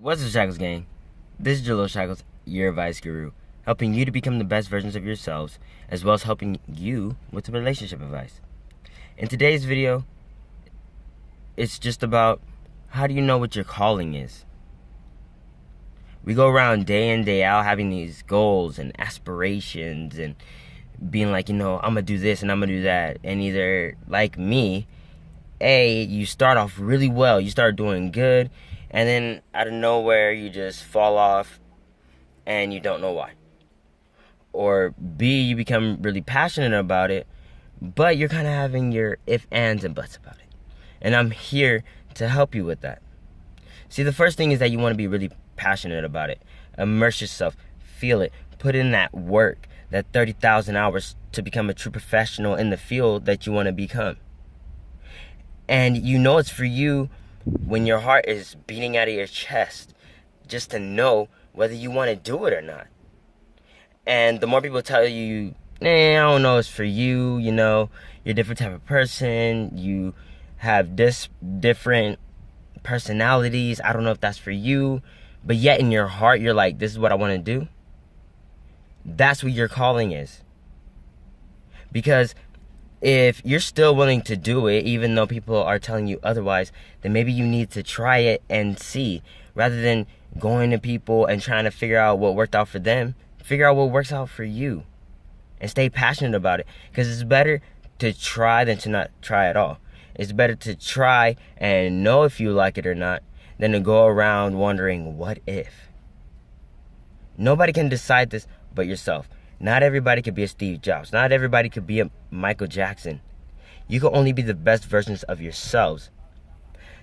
What's up, Shacklz gang? This is Jaleel Shacklz, your advice guru, helping you to become the best versions of yourselves, as well as helping you with relationship advice. In today's video, it's just about how do you know what your calling is? We go around day in, day out having these goals and aspirations and being like, I'm gonna do this and I'm gonna do that. And either, like me, you start off really well, you start doing good, and then out of nowhere you just fall off and you don't know why. Or B, you become really passionate about it, but you're kind of having your if, ands, and buts about it. And I'm here to help you with that. See, the first thing is that you want to be really passionate about it. Immerse yourself, feel it, put in that work, that 30,000 hours to become a true professional in the field that you want to become. And you know it's for you when your heart is beating out of your chest, just to know whether you want to do it or not. And the more people tell you, I don't know, it's for you, you're a different type of person, you have this different personalities, I don't know if that's for you, but yet in your heart you're like, this is what I want to do. That's what your calling is. Because if you're still willing to do it, even though people are telling you otherwise, then maybe you need to try it and see. Rather than going to people and trying to figure out what worked out for them, figure out what works out for you. And stay passionate about it. Because it's better to try than to not try at all. It's better to try and know if you like it or not than to go around wondering, what if? Nobody can decide this but yourself. Not everybody could be a Steve Jobs. Not everybody could be a Michael Jackson. You can only be the best versions of yourselves.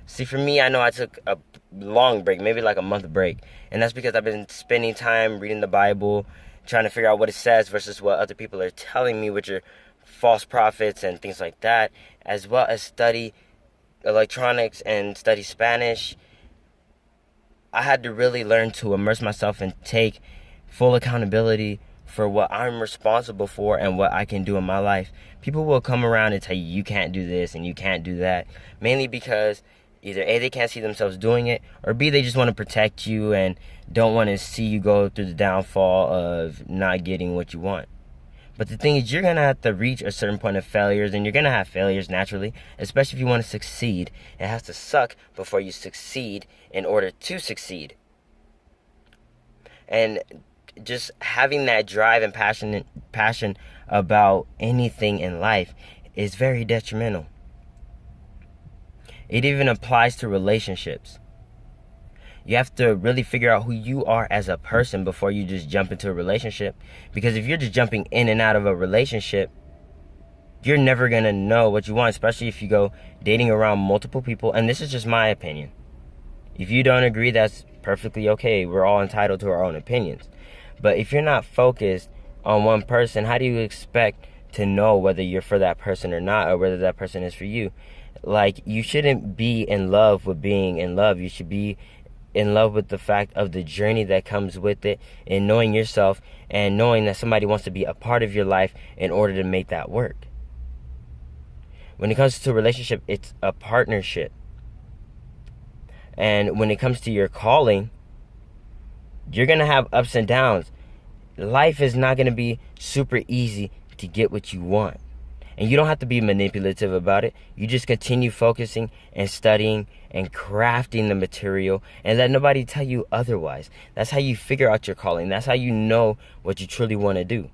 See, for me, I know I took a long break, maybe like a month break. And that's because I've been spending time reading the Bible, trying to figure out what it says versus what other people are telling me, which are false prophets and things like that, as well as study electronics and study Spanish. I had to really learn to immerse myself and take full accountability for what I'm responsible for and what I can do in my life. People will come around and tell you, you can't do this and you can't do that, mainly because either A, they can't see themselves doing it, or B, they just want to protect you and don't want to see you go through the downfall of not getting what you want. But the thing is, you're going to have to reach a certain point of failures, and you're going to have failures naturally, especially if you want to succeed. It has to suck before you succeed in order to succeed. And just having that drive and passion about anything in life is very detrimental. It even applies to relationships. You have to really figure out who you are as a person before you just jump into a relationship. Because if you're just jumping in and out of a relationship, you're never going to know what you want, especially if you go dating around multiple people. And this is just my opinion. If you don't agree, that's perfectly okay. We're all entitled to our own opinions. But if you're not focused on one person, how do you expect to know whether you're for that person or not, or whether that person is for you? Like, you shouldn't be in love with being in love. You should be in love with the fact of the journey that comes with it, and knowing yourself and knowing that somebody wants to be a part of your life in order to make that work. When it comes to a relationship, it's a partnership. And when it comes to your calling, you're going to have ups and downs. Life is not going to be super easy to get what you want. And you don't have to be manipulative about it. You just continue focusing and studying and crafting the material and let nobody tell you otherwise. That's how you figure out your calling. That's how you know what you truly want to do.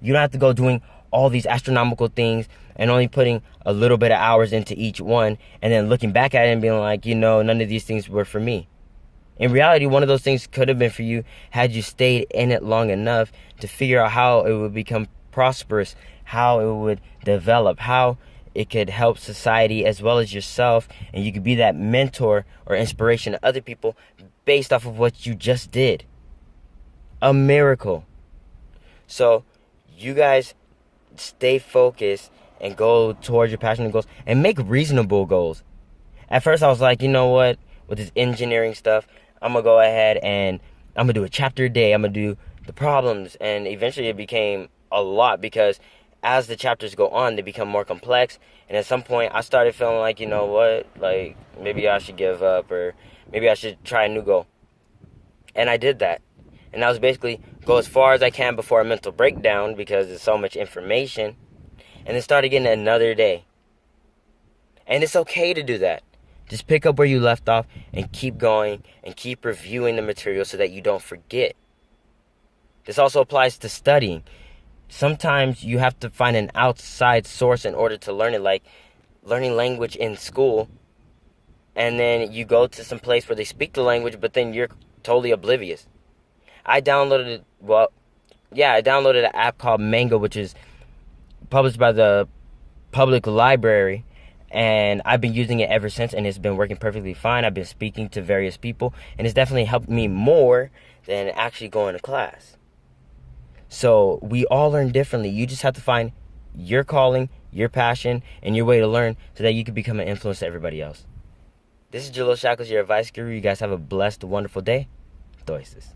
You don't have to go doing all these astronomical things and only putting a little bit of hours into each one and then looking back at it and being like, none of these things were for me. In reality, one of those things could have been for you had you stayed in it long enough to figure out how it would become prosperous, how it would develop, how it could help society as well as yourself, and you could be that mentor or inspiration to other people based off of what you just did. A miracle. So you guys stay focused and go towards your passion and goals, and make reasonable goals. At first I was like, with this engineering stuff, I'm going to go ahead and I'm going to do a chapter a day. I'm going to do the problems. And eventually it became a lot because as the chapters go on, they become more complex. And at some point I started feeling like, maybe I should give up, or maybe I should try a new goal. And I did that. And that was basically go as far as I can before a mental breakdown because there's so much information. And then start again another day. And it's okay to do that. Just pick up where you left off and keep going and keep reviewing the material so that you don't forget. This also applies to studying. Sometimes you have to find an outside source in order to learn it, like learning language in school. And then you go to some place where they speak the language, but then you're totally oblivious. I downloaded an app called Mango, which is published by the public library. And I've been using it ever since, and it's been working perfectly fine. I've been speaking to various people, and it's definitely helped me more than actually going to class. So we all learn differently. You just have to find your calling, your passion, and your way to learn so that you can become an influence to everybody else. This is Jaleel Shacklz, your advice guru. You guys have a blessed, wonderful day. Doices.